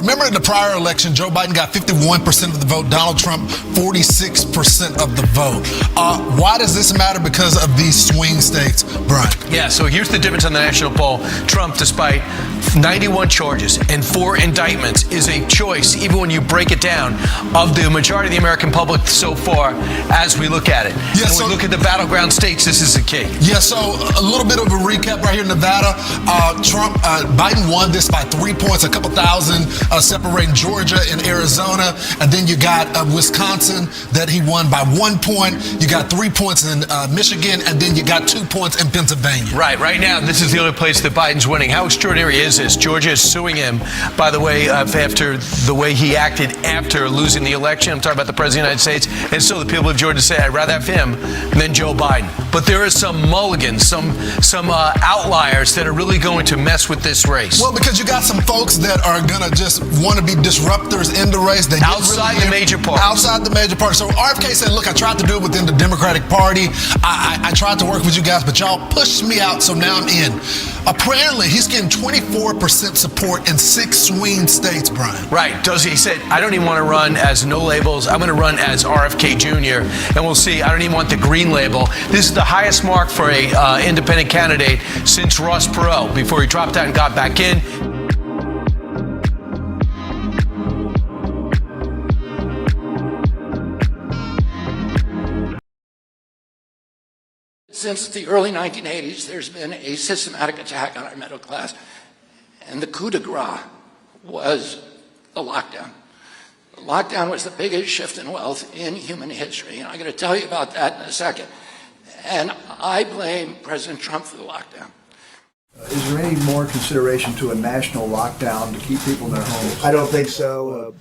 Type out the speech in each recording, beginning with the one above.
Remember in the prior election, Joe Biden got 51% of the vote, Donald Trump 46% of the vote. Why does this matter? Because of these swing states, Brian. Yeah, so here's the difference on the national poll. Trump, despite 91 charges and 4 indictments, is a choice, even when you break it down, of the majority of the American public so far as we look at it. Yeah, when we look at the battleground states, this is the key. Yeah, so a little bit of a recap right here in Nevada. Biden won this by 3 points, a couple thousand separating Georgia and Arizona. And then you got Wisconsin that he won by 1 point. You got 3 points in Michigan, and then you got 2 points in Pennsylvania. Right now, this is the only place that Biden's winning. How extraordinary is this? Georgia is suing him, by the way, after the way he acted after losing the election. I'm talking about the President of the United States. And so the people of Georgia say, I'd rather have him than Joe Biden. But there are some mulligans, some outliers that are really going to mess with this race. Well, because you got some folks that are going to just want to be disruptors in the race. They outside the major parties. Outside the major parties. So RFK said, look, I tried to do it within the Democratic Party. I tried to work with you guys, but y'all pushed me out, so now I'm in. Apparently, he's getting 24% support in 6 swing states, Brian. Right. He said, I don't even want to run as no labels. I'm going to run as RFK Jr. And we'll see. I don't even want the green label. This is the highest mark for a independent candidate since Ross Perot, before he dropped out and got back in. Since the early 1980s, there's been a systematic attack on our middle class. And the coup de grace was the lockdown. The lockdown was the biggest shift in wealth in human history. And I'm going to tell you about that in a second. And I blame President Trump for the lockdown. Is there any more consideration to a national lockdown to keep people in their homes? I don't think so.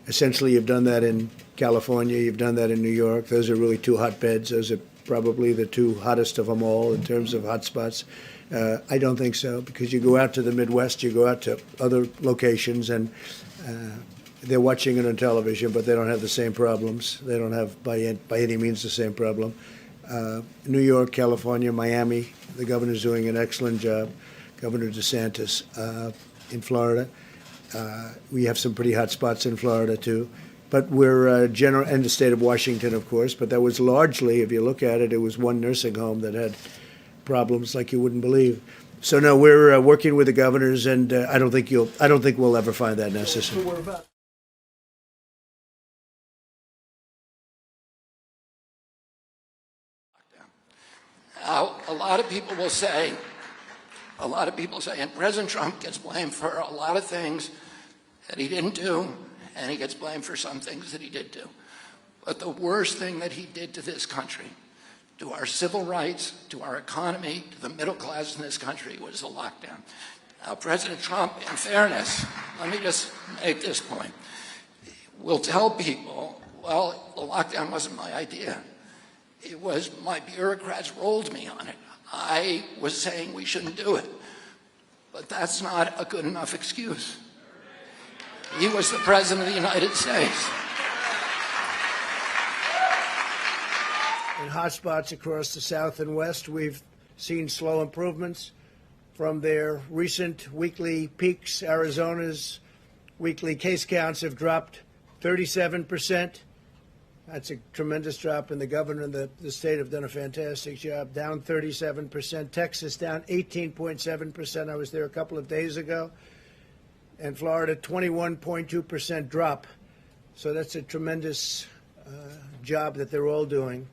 Essentially, you've done that in California. You've done that in New York. Those are really 2 hotbeds. Those are probably the 2 hottest of them all in terms of hotspots. I don't think so, because you go out to the Midwest, you go out to other locations, and they're watching it on television, but they don't have the same problems. They don't have, by any means, the same problem. New York, California, Miami, the governor's doing an excellent job. Governor DeSantis in Florida. We have some pretty hot spots in Florida, too. But we're and the state of Washington, of course. But that was largely, if you look at it, it was 1 nursing home that had problems like you wouldn't believe. So no, we're working with the governors, and I don't think we'll ever find that necessary. Now, a lot of people say, and President Trump gets blamed for a lot of things that he didn't do, and he gets blamed for some things that he did do. But the worst thing that he did to this country, to our civil rights, to our economy, to the middle class in this country, was the lockdown. Now, President Trump, in fairness, let me just make this point, will tell people, well, the lockdown wasn't my idea. It was my bureaucrats rolled me on it. I was saying we shouldn't do it. But that's not a good enough excuse. He was the President of the United States. In hotspots across the South and West, we've seen slow improvements from their recent weekly peaks. Arizona's weekly case counts have dropped 37%. That's a tremendous drop, and the governor and the state have done a fantastic job. Down 37%. Texas down 18.7%. I was there a couple of days ago. And Florida, 21.2% drop. So that's a tremendous job that they're all doing.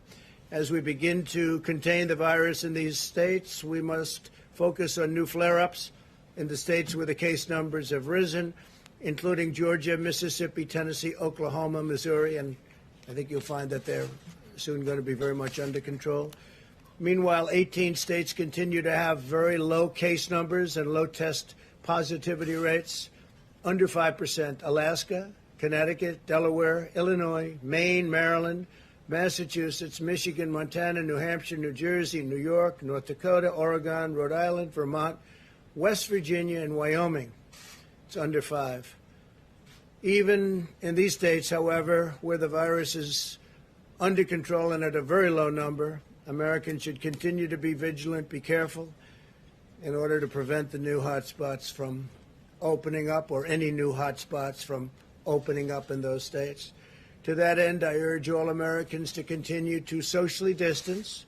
As we begin to contain the virus in these states, we must focus on new flare-ups in the states where the case numbers have risen, including Georgia, Mississippi, Tennessee, Oklahoma, Missouri, and I think you'll find that they're soon going to be very much under control. Meanwhile, 18 states continue to have very low case numbers and low test positivity rates, under 5%. Alaska, Connecticut, Delaware, Illinois, Maine, Maryland, Massachusetts, Michigan, Montana, New Hampshire, New Jersey, New York, North Dakota, Oregon, Rhode Island, Vermont, West Virginia, and Wyoming. It's under 5. Even in these states, however, where the virus is under control and at a very low number, Americans should continue to be vigilant, be careful, in order to prevent the new hotspots from opening up or any new hotspots from opening up in those states. To that end, I urge all Americans to continue to socially distance,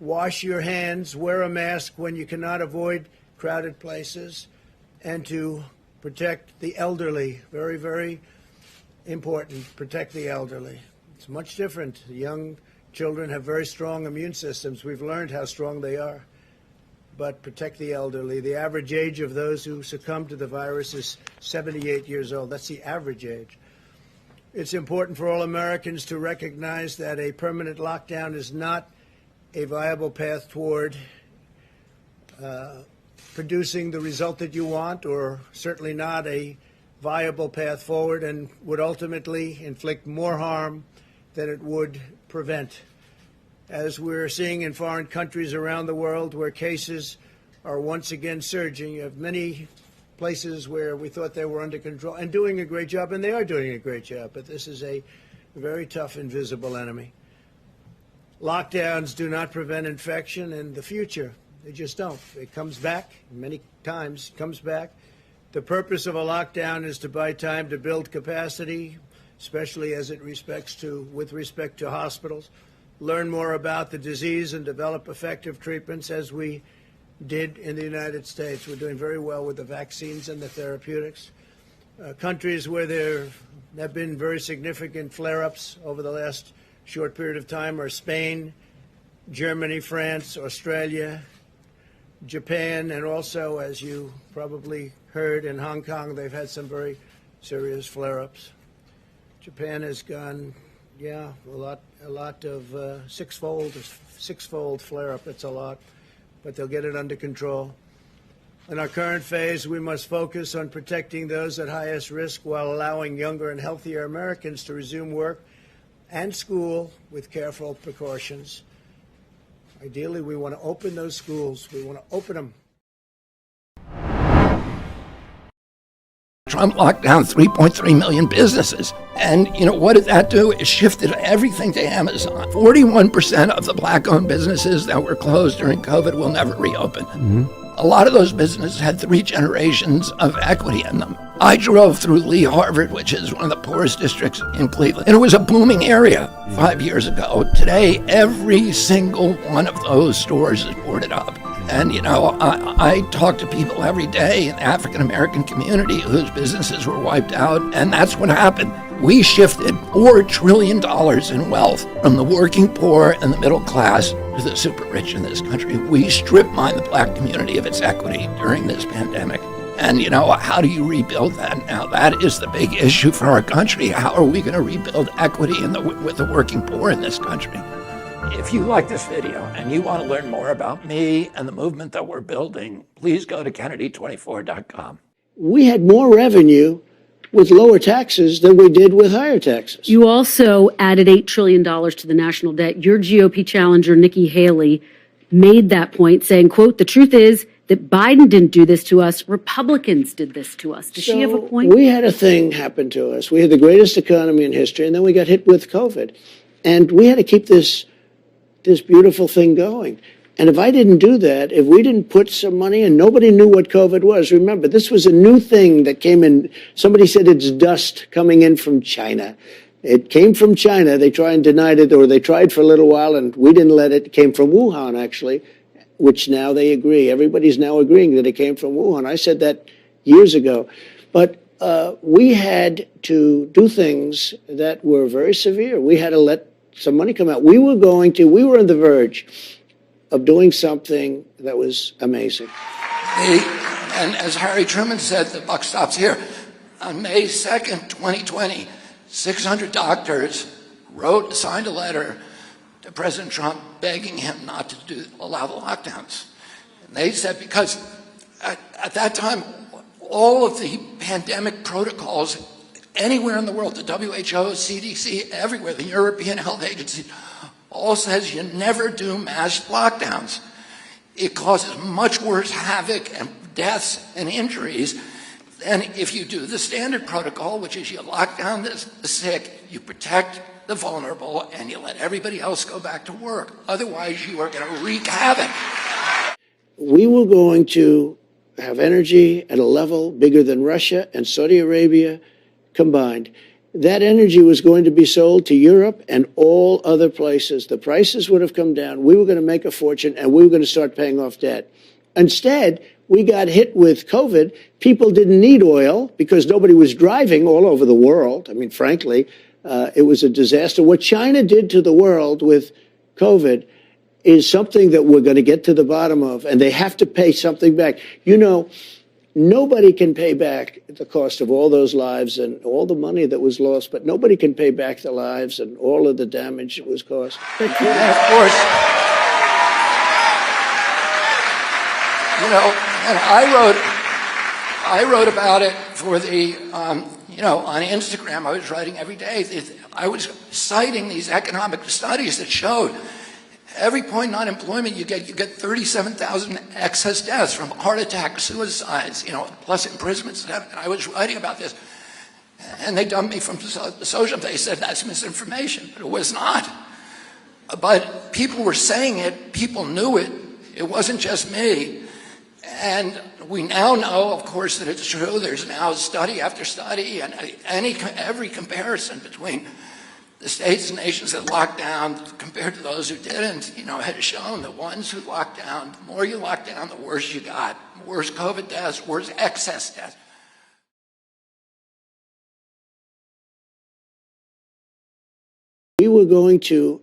wash your hands, wear a mask when you cannot avoid crowded places, and to protect the elderly. Very, very important, protect the elderly. It's much different. Young children have very strong immune systems. We've learned how strong they are. But protect the elderly. The average age of those who succumb to the virus is 78 years old. That's the average age. It's important for all Americans to recognize that a permanent lockdown is not a viable path toward producing the result that you want, or certainly not a viable path forward, and would ultimately inflict more harm than it would prevent. As we're seeing in foreign countries around the world where cases are once again surging, you have many places where we thought they were under control and doing a great job, and they are doing a great job, but this is a very tough, invisible enemy. Lockdowns do not prevent infection in the future. They just don't. It comes back, many times comes back. The purpose of a lockdown is to buy time to build capacity, especially as with respect to hospitals, learn more about the disease and develop effective treatments as we did in the United States. We're doing very well with the vaccines and the therapeutics. Countries where there have been very significant flare-ups over the last short period of time are Spain, Germany, France, Australia, Japan, and also, as you probably heard, in Hong Kong, they've had some very serious flare-ups. Japan has gone, a lot of six-fold flare-up. It's a lot, but they'll get it under control. In our current phase, we must focus on protecting those at highest risk while allowing younger and healthier Americans to resume work and school with careful precautions. Ideally, we want to open those schools. We want to open them. Trump locked down 3.3 million businesses. And, what did that do? It shifted everything to Amazon. 41% of the black-owned businesses that were closed during COVID will never reopen. Mm-hmm. A lot of those businesses had 3 generations of equity in them. I drove through Lee Harvard, which is one of the poorest districts in Cleveland, and it was a booming area 5 years ago. Today, every single one of those stores is boarded up. And, I talk to people every day in the African-American community whose businesses were wiped out, and that's what happened. We shifted $4 trillion in wealth from the working poor and the middle class to the super rich in this country. We strip mined the black community of its equity during this pandemic. And, how do you rebuild that now? That is the big issue for our country. How are we going to rebuild equity with the working poor in this country? If you like this video and you want to learn more about me and the movement that we're building, please go to Kennedy24.com. We had more revenue with lower taxes than we did with higher taxes. You also added $8 trillion to the national debt. Your GOP challenger, Nikki Haley, made that point, saying, quote, "The truth is that Biden didn't do this to us. Republicans did this to us." Does she have a point? We had a thing happen to us. We had the greatest economy in history, and then we got hit with COVID. And we had to keep this beautiful thing going. And if I didn't do that, if we didn't put some money in, nobody knew what COVID was. Remember, this was a new thing that came in. Somebody said it's dust coming in from China. It came from China. They tried and denied it, or they tried for a little while, and we didn't let it. It came from Wuhan, actually, which now they agree. Everybody's now agreeing that it came from Wuhan. I said that years ago. But we had to do things that were very severe. We had to let some money come out. We were on the verge of doing something that was amazing. And as Harry Truman said, the buck stops here. On May 2nd, 2020, 600 doctors signed a letter to President Trump begging him not to allow the lockdowns. And they said, because at that time, all of the pandemic protocols anywhere in the world, the WHO, CDC, everywhere, the European Health Agency, all says you never do mass lockdowns. It causes much worse havoc and deaths and injuries than if you do the standard protocol, which is you lock down the sick, you protect the vulnerable, and you let everybody else go back to work. Otherwise, you are going to wreak havoc. We were going to have energy at a level bigger than Russia and Saudi Arabia combined. That energy was going to be sold to Europe and all other places. The prices would have come down. We were going to make a fortune, and we were going to start paying off debt. Instead, we got hit with COVID. People didn't need oil because nobody was driving all over the world. I mean, frankly, it was a disaster. What China did to the world with COVID is something that we're going to get to the bottom of, and they have to pay something back. You know, nobody can pay back the cost of all those lives and all the money that was lost, but nobody can pay back the lives and all of the damage that was caused. And of course, you know, and I wrote about it for the, you know, on Instagram. I was writing every day. I was citing these economic studies that showed every point in unemployment you get 37,000 excess deaths from heart attacks, suicides, you know, plus imprisonments. And I was writing about this, and they dumped me from the social. They said that's misinformation, but it was not. But people were saying it. People knew it. It wasn't just me. And we now know, of course, that it's true. There's now study after study, and every comparison between the states and nations that locked down compared to those who didn't, you know, has shown the ones who locked down, the more you locked down, the worse you got. Worse COVID deaths, worse excess deaths. We were going to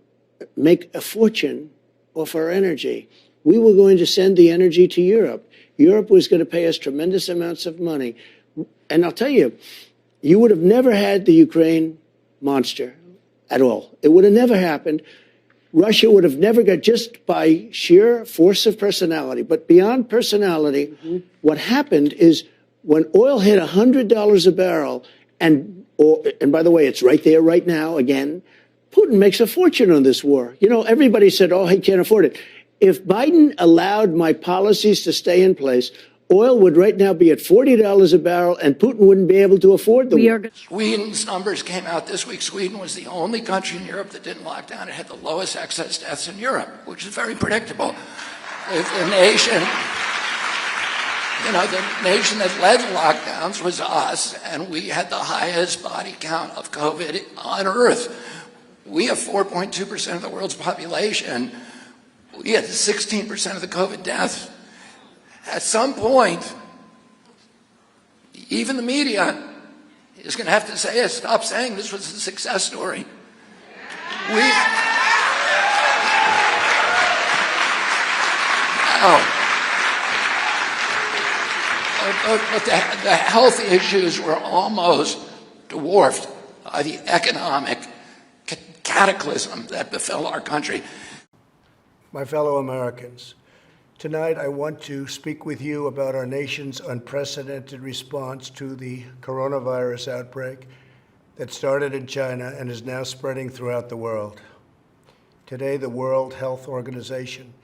make a fortune off our energy. We were going to send the energy to Europe. Europe was going to pay us tremendous amounts of money. And I'll tell you, you would have never had the Ukraine monster at all. It would have never happened. Russia would have never got, just by sheer force of personality. But beyond personality, what happened is when oil hit $100 a barrel, and by the way, it's right there right now again, Putin makes a fortune on this war. You know, everybody said, oh, he can't afford it. If Biden allowed my policies to stay in place, oil would right now be at $40 a barrel, and Putin wouldn't be able to afford the war. Sweden's numbers came out this week. Sweden was the only country in Europe that didn't lock down. It had the lowest excess deaths in Europe, which is very predictable. The nation, you know, the nation that led lockdowns was us, and we had the highest body count of COVID on Earth. We have 4.2% of the world's population. We had 16% of the COVID deaths. At some point, even the media is going to have to say, stop saying this was a success story. But the health issues were almost dwarfed by the economic cataclysm that befell our country. My fellow Americans, tonight I want to speak with you about our nation's unprecedented response to the coronavirus outbreak that started in China and is now spreading throughout the world. Today, the World Health Organization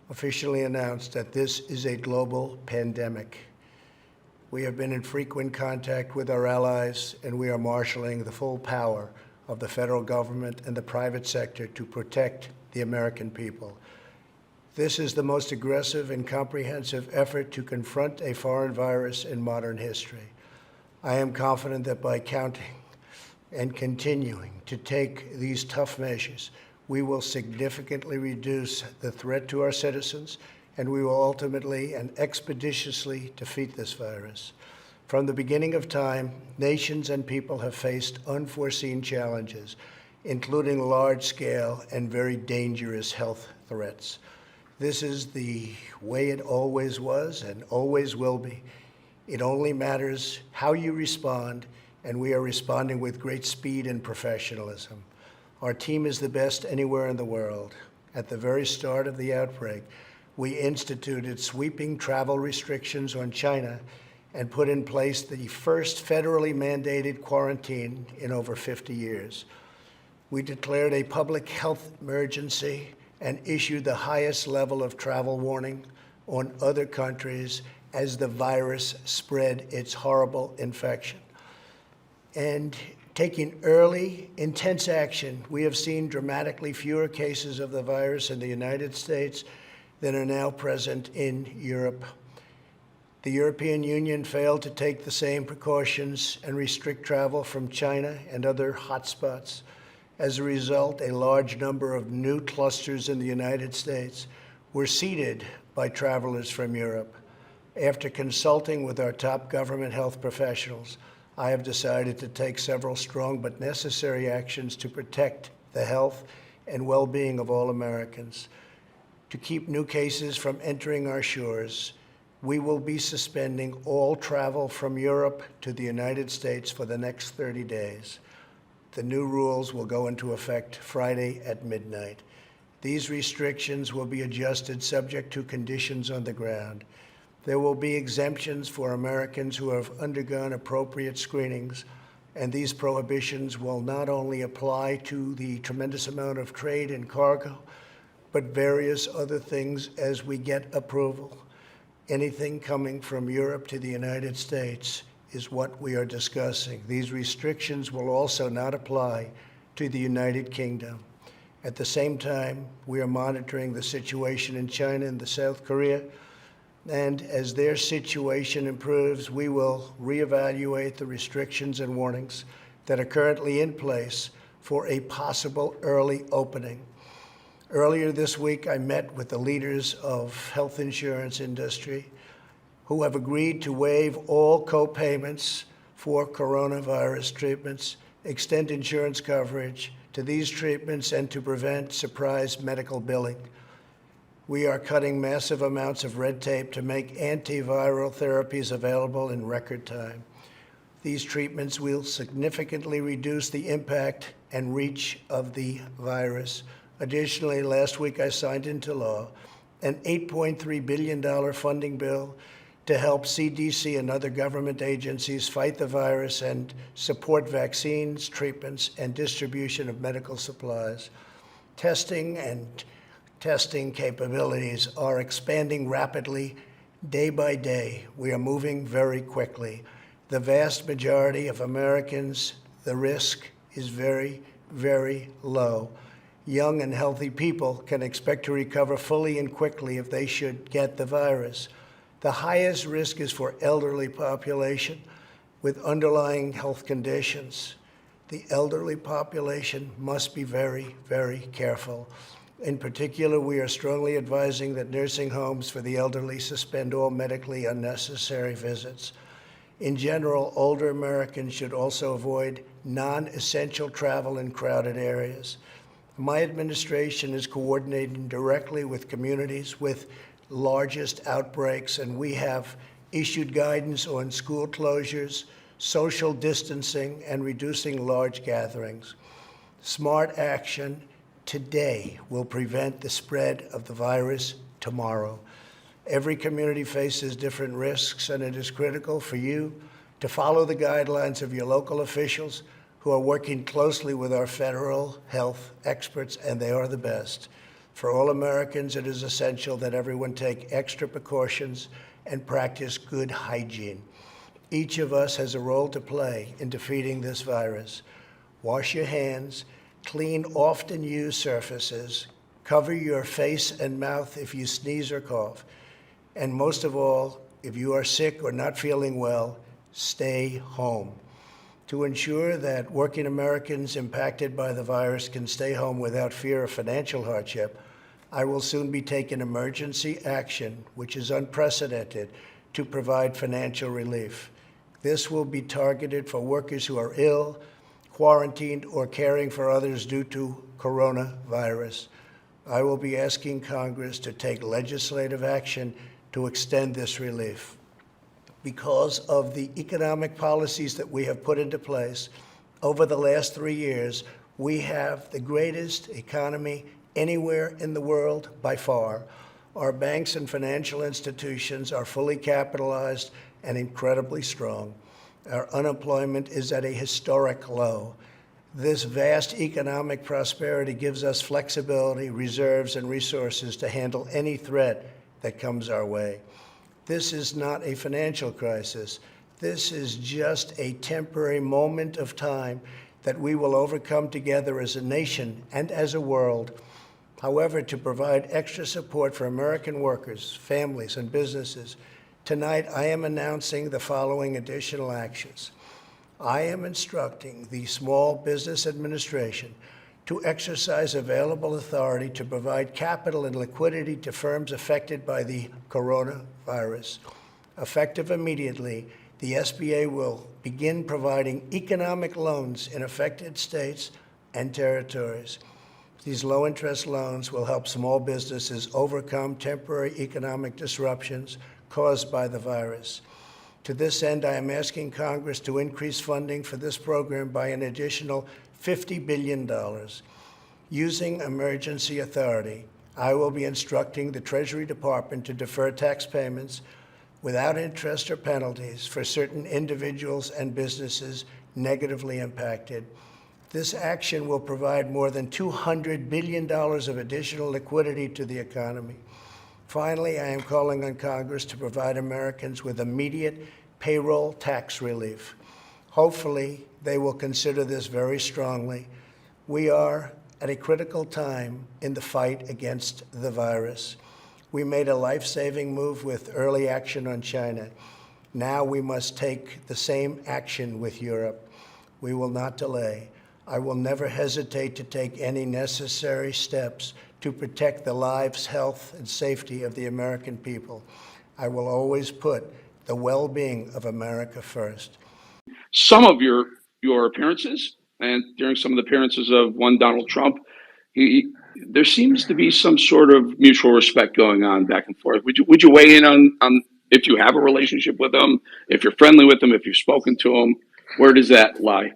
officially announced that this is a global pandemic. We have been in frequent contact with our allies, and we are marshaling the full power of the federal government and the private sector to protect the American people. This is the most aggressive and comprehensive effort to confront a foreign virus in modern history. I am confident that by counting and continuing to take these tough measures, we will significantly reduce the threat to our citizens, and we will ultimately and expeditiously defeat this virus. From the beginning of time, nations and people have faced unforeseen challenges, including large-scale and very dangerous health threats. This is the way it always was and always will be. It only matters how you respond, and we are responding with great speed and professionalism. Our team is the best anywhere in the world. At the very start of the outbreak, we instituted sweeping travel restrictions on China and put in place the first federally mandated quarantine in over 50 years. We declared a public health emergency and issued the highest level of travel warning on other countries as the virus spread its horrible infection. And taking early, intense action, we have seen dramatically fewer cases of the virus in the United States than are now present in Europe. The European Union failed to take the same precautions and restrict travel from China and other hotspots. As a result, a large number of new clusters in the United States were seeded by travelers from Europe. After consulting with our top government health professionals, I have decided to take several strong but necessary actions to protect the health and well-being of all Americans. To keep new cases from entering our shores, we will be suspending all travel from Europe to the United States for the next 30 days. The new rules will go into effect Friday at midnight. These restrictions will be adjusted subject to conditions on the ground. There will be exemptions for Americans who have undergone appropriate screenings, and these prohibitions will not only apply to the tremendous amount of trade and cargo, but various other things as we get approval. Anything coming from Europe to the United States is what we are discussing. These restrictions will also not apply to the United Kingdom. At the same time, we are monitoring the situation in China and South Korea, and as their situation improves, we will reevaluate the restrictions and warnings that are currently in place for a possible early opening. Earlier this week, I met with the leaders of health insurance industry who have agreed to waive all co-payments for coronavirus treatments, extend insurance coverage to these treatments, and to prevent surprise medical billing. We are cutting massive amounts of red tape to make antiviral therapies available in record time. These treatments will significantly reduce the impact and reach of the virus. Additionally, last week I signed into law an $8.3 billion funding bill to help CDC and other government agencies fight the virus and support vaccines, treatments, and distribution of medical supplies. Testing capabilities are expanding rapidly day by day. We are moving very quickly. The vast majority of Americans, the risk is very, very low. Young and healthy people can expect to recover fully and quickly if they should get the virus. The highest risk is for elderly population with underlying health conditions. The elderly population must be very, very careful. In particular, we are strongly advising that nursing homes for the elderly suspend all medically unnecessary visits. In general, older Americans should also avoid non-essential travel in crowded areas. My administration is coordinating directly with communities with largest outbreaks, and we have issued guidance on school closures, social distancing, and reducing large gatherings. Smart action today will prevent the spread of the virus tomorrow. Every community faces different risks, and it is critical for you to follow the guidelines of your local officials who are working closely with our federal health experts, and they are the best. For all Americans, it is essential that everyone take extra precautions and practice good hygiene. Each of us has a role to play in defeating this virus. Wash your hands, clean often used surfaces, cover your face and mouth if you sneeze or cough, and most of all, if you are sick or not feeling well, stay home. To ensure that working Americans impacted by the virus can stay home without fear of financial hardship, I will soon be taking emergency action, which is unprecedented, to provide financial relief. This will be targeted for workers who are ill, quarantined, or caring for others due to coronavirus. I will be asking Congress to take legislative action to extend this relief. Because of the economic policies that we have put into place over the last 3 years, we have the greatest economy anywhere in the world by far. Our banks and financial institutions are fully capitalized and incredibly strong. Our unemployment is at a historic low. This vast economic prosperity gives us flexibility, reserves, and resources to handle any threat that comes our way. This is not a financial crisis. This is just a temporary moment of time that we will overcome together as a nation and as a world. However, to provide extra support for American workers, families, and businesses, Tonight, I am announcing the following additional actions. I am instructing the Small Business Administration to exercise available authority to provide capital and liquidity to firms affected by the coronavirus. Effective immediately, the SBA will begin providing economic loans in affected states and territories. These low-interest loans will help small businesses overcome temporary economic disruptions caused by the virus. To this end, I am asking Congress to increase funding for this program by an additional $50 billion. Using emergency authority, I will be instructing the Treasury Department to defer tax payments without interest or penalties for certain individuals and businesses negatively impacted. This action will provide more than $200 billion of additional liquidity to the economy. Finally, I am calling on Congress to provide Americans with immediate payroll tax relief. Hopefully, they will consider this very strongly. We are at a critical time in the fight against the virus. We made a life-saving move with early action on China. Now we must take the same action with Europe. We will not delay. I will never hesitate to take any necessary steps to protect the lives, health, and safety of the American people. I will always put the well-being of America first. Some of your appearances, and during some of the appearances of one Donald Trump, there seems to be some sort of mutual respect going on back and forth. Would you weigh in on if you have a relationship with him, if you're friendly with him, if you've spoken to him? Where does that lie?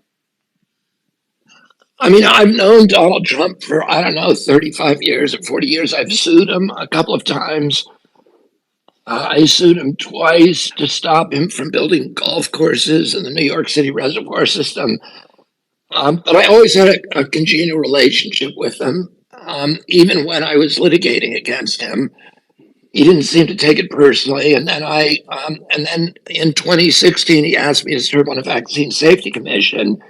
I mean, I've known Donald Trump for, 35 years or 40 years. I've sued him a couple of times. I sued him twice to stop him from building golf courses in the New York City reservoir system. But I always had a congenial relationship with him. Even when I was litigating against him, he didn't seem to take it personally. And then and then in 2016, he asked me to serve on a vaccine safety commission,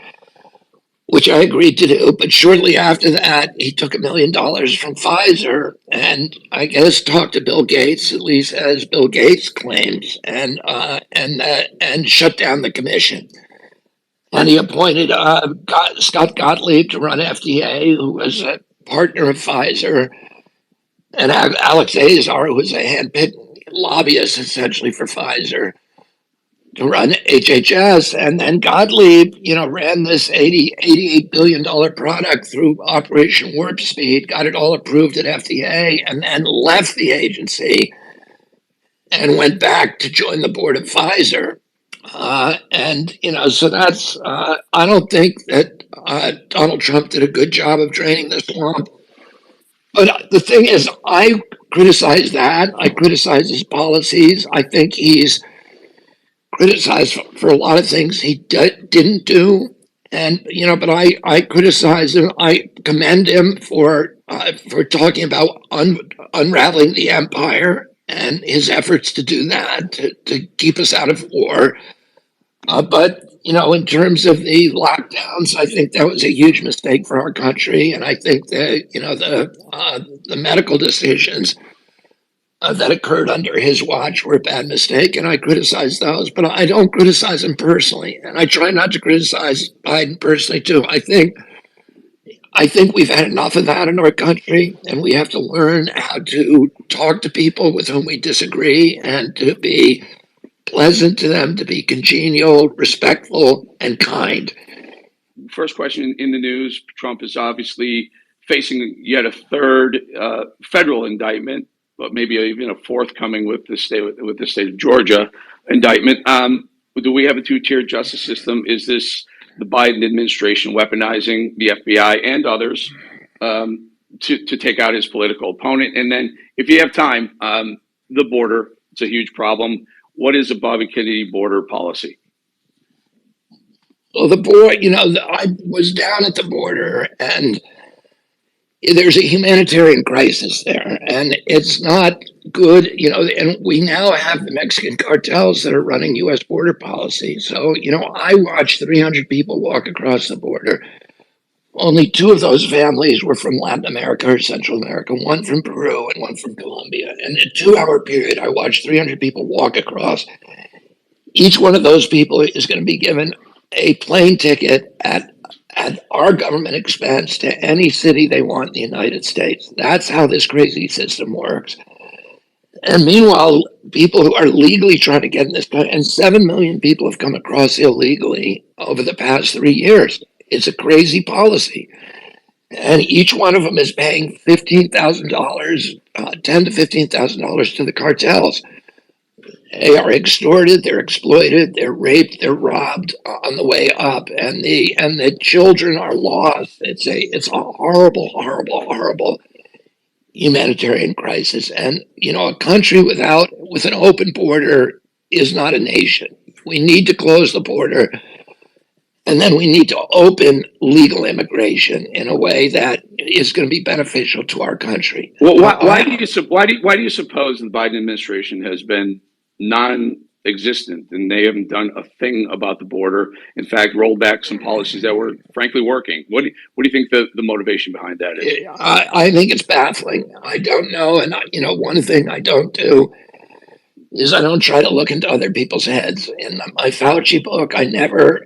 which I agreed to do. But shortly after that, he took $1 million from Pfizer and I guess talked to Bill Gates, at least as Bill Gates claims, and shut down the commission. And he appointed Scott Gottlieb to run FDA, who was a partner of Pfizer, and Alex Azar, who was a handpicked lobbyist essentially for Pfizer, to run HHS. And then Gottlieb, ran this $88 billion product through Operation Warp Speed, got it all approved at FDA, and then left the agency and went back to join the board of Pfizer. So that's, I don't think that Donald Trump did a good job of draining the swamp. But the thing is, I criticize that. I criticize his policies. I think he's criticized for a lot of things he didn't do. And, but I criticize him. I commend him for talking about unraveling the empire and his efforts to do that, to keep us out of war. But, in terms of the lockdowns, I think that was a huge mistake for our country. And I think that, the medical decisions that occurred under his watch were a bad mistake. And I criticize those, but I don't criticize him personally. And I try not to criticize Biden personally, too. I think we've had enough of that in our country, and we have to learn how to talk to people with whom we disagree and to be pleasant to them, to be congenial, respectful, and kind. First question in the news: Trump is obviously facing yet a third federal indictment, but maybe even a fourth coming with the state of Georgia indictment. Do we have a two-tiered justice system? Is this the Biden administration weaponizing the FBI and others to take out his political opponent? And then, if you have time, the border, it's a huge problem. What is the Bobby Kennedy border policy? Well, the border, I was down at the border, and there's a humanitarian crisis there, and it's not good, and we now have the Mexican cartels that are running U.S. border policy. So, I watched 300 people walk across the border Only two of those families were from Latin America or Central America, one from Peru and one from Colombia. And in a 2-hour period, I watched 300 people walk across. Each one of those people is going to be given a plane ticket at our government expense to any city they want in the United States. That's how this crazy system works. And meanwhile, people who are legally trying to get in this country, and 7 million people have come across illegally over the past 3 years. It's a crazy policy. And each one of them is paying $15,000, $10,000 to $15,000 to the cartels. They are extorted, they're exploited, they're raped, they're robbed on the way up, and the children are lost. It's a horrible, horrible, horrible humanitarian crisis. And a country with an open border is not a nation. We need to close the border, and then we need to open legal immigration in a way that is going to be beneficial to our country. Well, why do you suppose the Biden administration has been non-existent and they haven't done a thing about the border? In fact, rolled back some policies that were frankly working. What do you think the motivation behind that is? I think it's baffling. I don't know, and one thing I don't do is I don't try to look into other people's heads. In my Fauci book, I never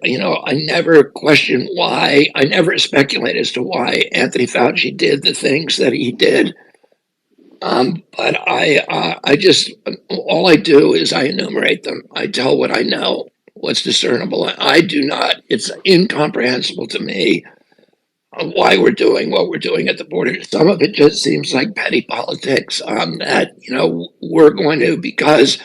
question why. I never speculate as to why Anthony Fauci did the things that he did. But I just, all I do is I enumerate them. I tell what I know, what's discernible. I do not, it's incomprehensible to me why we're doing what we're doing at the border. Some of it just seems like petty politics, that, we're going to, because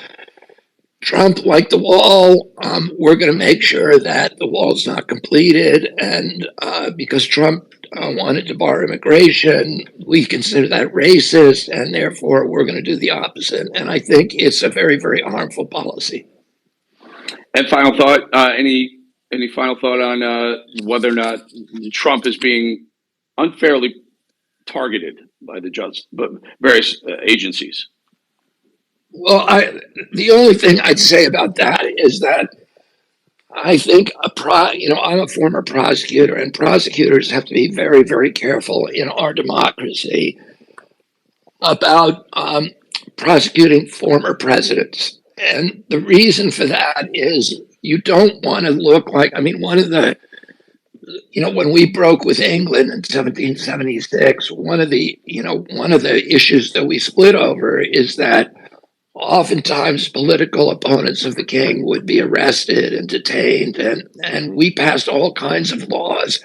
Trump liked the wall, we're going to make sure that the wall's not completed. And because Trump wanted to bar immigration, we consider that racist, and therefore we're going to do the opposite. And I think it's a very, very harmful policy. And final thought, any final thought on whether or not Trump is being unfairly targeted by various agencies? Well, the only thing I'd say about that is that I think I'm a former prosecutor, and prosecutors have to be very, very careful in our democracy about prosecuting former presidents. And the reason for that is you don't want to look like, one of the, when we broke with England in 1776, one of the issues that we split over is that oftentimes political opponents of the king would be arrested and detained, and we passed all kinds of laws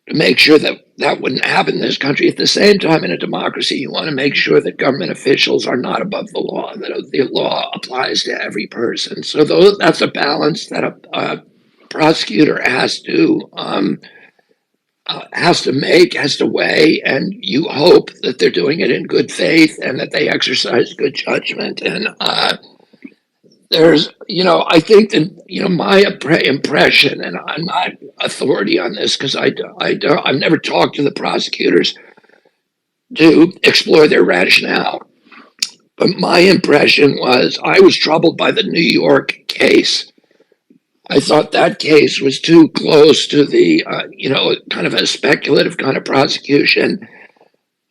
to make sure that that wouldn't happen in this country. At the same time, in a democracy, you want to make sure that government officials are not above the law, that the law applies to every person. So that's a balance that a prosecutor has to weigh, and you hope that they're doing it in good faith and that they exercise good judgment. And I think that, my impression, and I'm not authority on this because I've never talked to the prosecutors to explore their rationale. But my impression was I was troubled by the New York case. I thought that case was too close to the, kind of a speculative kind of prosecution,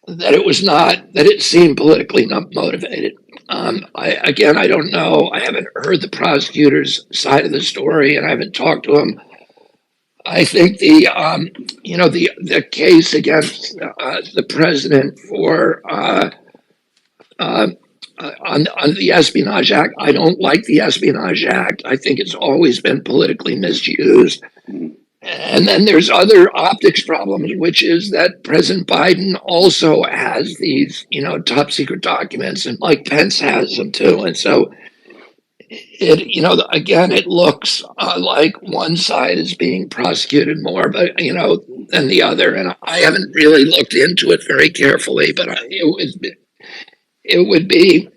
that it seemed politically not motivated. I don't know. I haven't heard the prosecutor's side of the story, and I haven't talked to them. I think the case against the president for on the Espionage Act, I don't like the Espionage Act. I think it's always been politically misused. And then there's other optics problems, which is that President Biden also has these, top secret documents, and Mike Pence has them too. And so it looks like one side is being prosecuted more, than the other. And I haven't really looked into it very carefully, but it would be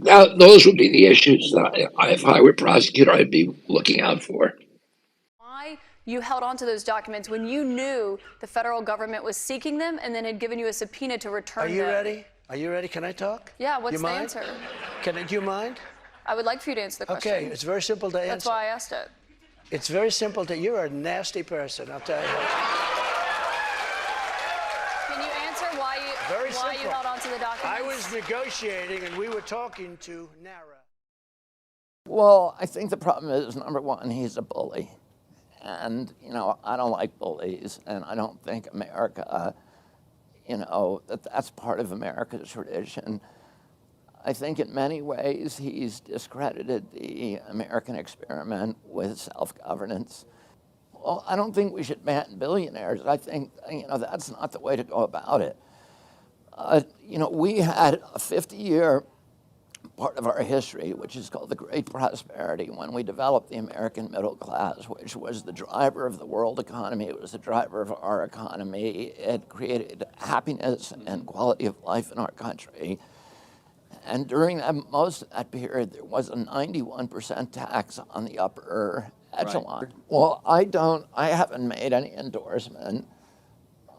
those would be the issues that if I were prosecutor, I'd be looking out for. Why you held on to those documents when you knew the federal government was seeking them and then had given you a subpoena to return them? Are you ready? Are you ready? Can I talk? Yeah, what's the answer? Do you mind? I would like for you to answer the question. Okay, it's very simple to answer. That's why I asked it. It's very simple you're a nasty person, I'll tell you. the documents? I was negotiating, and we were talking to NARA. Well, I think the problem is, number one, he's a bully. And, I don't like bullies, and I don't think America, that's part of America's tradition. I think in many ways he's discredited the American experiment with self-governance. Well, I don't think we should ban billionaires. I think, that's not the way to go about it. We had a 50-year part of our history, which is called the Great Prosperity, when we developed the American middle class, which was the driver of the world economy. It was the driver of our economy. It created happiness and quality of life in our country. And during most of that period, there was a 91% tax on the upper echelon. Right. Well, I haven't made any endorsement.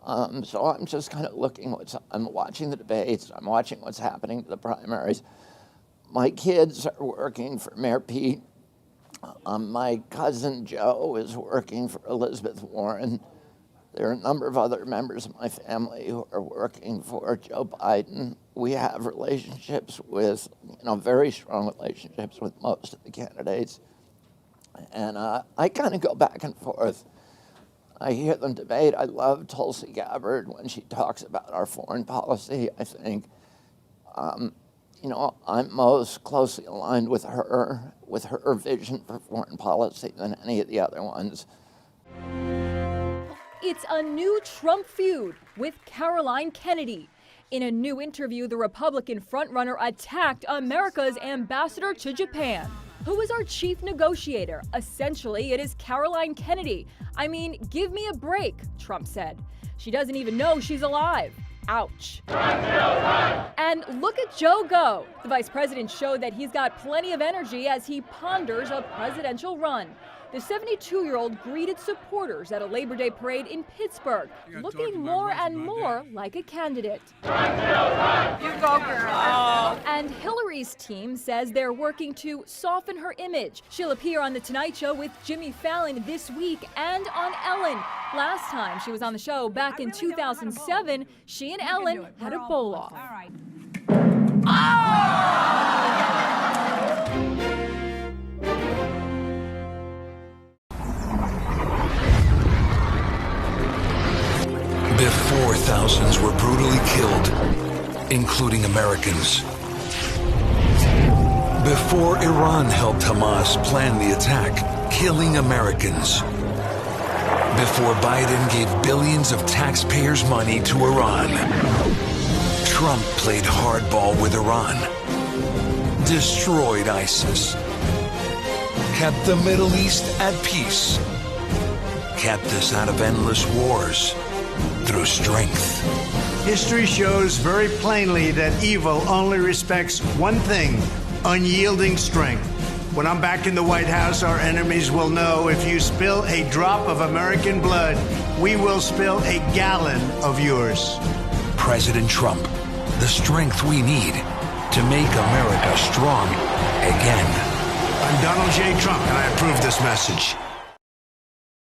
So I'm just kind of I'm watching the debates, I'm watching what's happening to the primaries. My kids are working for Mayor Pete. My cousin Joe is working for Elizabeth Warren. There are a number of other members of my family who are working for Joe Biden. We have relationships with, very strong relationships with most of the candidates. And I kind of go back and forth. I hear them debate. I love Tulsi Gabbard when she talks about our foreign policy. I think, I'm most closely aligned with her vision for foreign policy than any of the other ones. It's a new Trump feud with Caroline Kennedy. In a new interview, the Republican frontrunner attacked America's ambassador to Japan. Who is our chief negotiator? Essentially, it is Caroline Kennedy. I mean, give me a break, Trump said. She doesn't even know she's alive. Ouch. And look at Joe go. The vice president showed that he's got plenty of energy as he ponders a presidential run. The 72-year-old greeted supporters at a Labor Day parade in Pittsburgh, looking more and more like a candidate. You go, girl. And Hillary's team says they're working to soften her image. She'll appear on The Tonight Show with Jimmy Fallon this week and on Ellen. Last time she was on the show back in 2007, she and Ellen had a bowl-off. All right. Before thousands were brutally killed, including Americans. Before Iran helped Hamas plan the attack, killing Americans. Before Biden gave billions of taxpayers' money to Iran. Trump played hardball with Iran. Destroyed ISIS. Kept the Middle East at peace. Kept us out of endless wars. Through strength. History shows very plainly that evil only respects one thing: unyielding strength. When I'm back in the White House, our enemies will know if you spill a drop of American blood, we will spill a gallon of yours. President Trump, the strength we need to make America strong again. I'm Donald J. Trump, and I approve this message.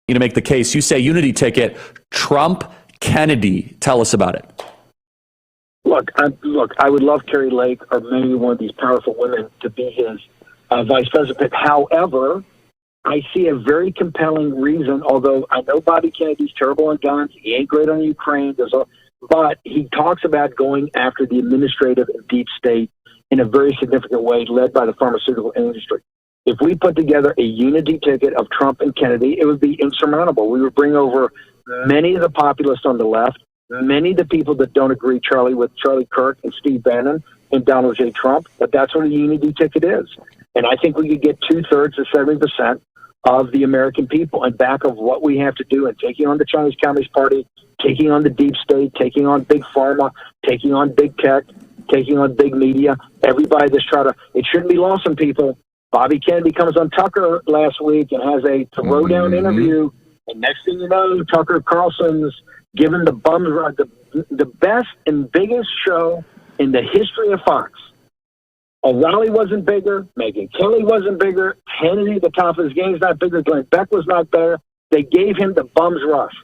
To make the case, you say unity ticket, Trump, Kennedy. Tell us about it. Look, I would love Carrie Lake or maybe one of these powerful women to be his vice president. However, I see a very compelling reason, although I know Bobby Kennedy's terrible on guns, he ain't great on Ukraine, but he talks about going after the administrative and deep state in a very significant way, led by the pharmaceutical industry. If we put together a unity ticket of Trump and Kennedy, it would be insurmountable. We would bring over many of the populists on the left, many of the people that don't agree, with Charlie Kirk and Steve Bannon and Donald J. Trump, but that's what a unity ticket is. And I think we could get 2/3 to 70% of the American people in back of what we have to do in taking on the Chinese Communist Party, taking on the deep state, taking on big pharma, taking on big tech, taking on big media. Everybody that's it shouldn't be lost on people. Bobby Kennedy comes on Tucker last week and has a throwdown interview. And next thing you know, Tucker Carlson's given the bums the best and biggest show in the history of Fox. O'Reilly wasn't bigger. Megyn Kelly wasn't bigger. Hannity at the top of his game is not bigger. Glenn Beck was not better. They gave him the bums rush.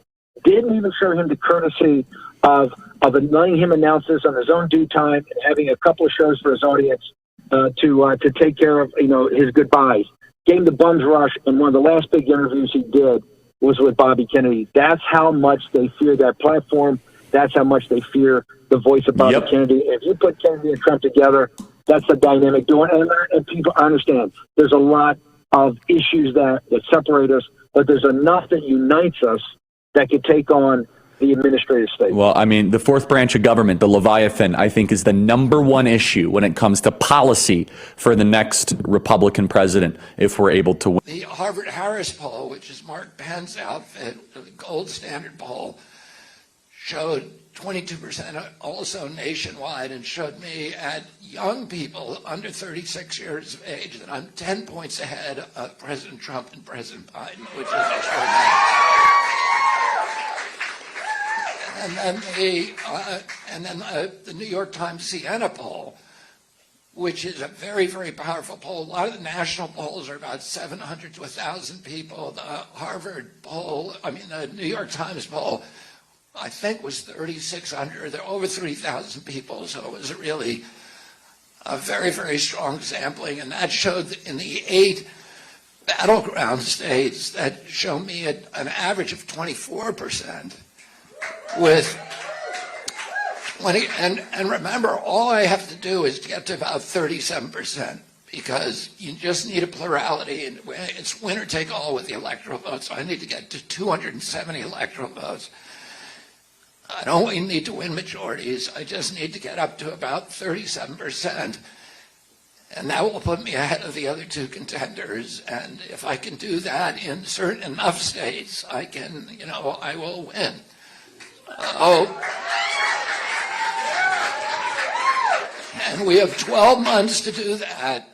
Didn't even show him the courtesy of of letting him announce this on his own due time and having a couple of shows for his audience to take care of, his goodbyes. Gave him the bum's rush, and one of the last big interviews he did was with Bobby Kennedy. That's how much they fear that platform. That's how much they fear the voice of Bobby Kennedy. If you put Kennedy and Trump together, that's the dynamic doing. And people understand there's a lot of issues that separate us, but there's enough that unites us that could take on the administrative state. Well, I mean, the fourth branch of government, the Leviathan, I think is the number one issue when it comes to policy for the next Republican president, if we're able to win. The Harvard-Harris poll, which is Mark Penn's outfit, the gold standard poll, showed 22% also nationwide, and showed me at young people under 36 years of age that I'm 10 points ahead of President Trump and President Biden, which is extraordinary. And then the New York Times Siena poll, which is a very, very powerful poll. A lot of the national polls are about 700 to 1,000 people. The Harvard poll, the New York Times poll, I think was 3,600. There are over 3,000 people, so it was really a very, very strong sampling. And that showed that in the 8 battleground states that show me an average of 24%. With 20, and remember, all I have to do is get to about 37%, because you just need a plurality, and it's winner take all with the electoral votes. So I need to get to 270 electoral votes. I don't even need to win majorities. I just need to get up to about 37%, and that will put me ahead of the other two contenders. And if I can do that in certain enough states, I can, I will win. And we have 12 months to do that.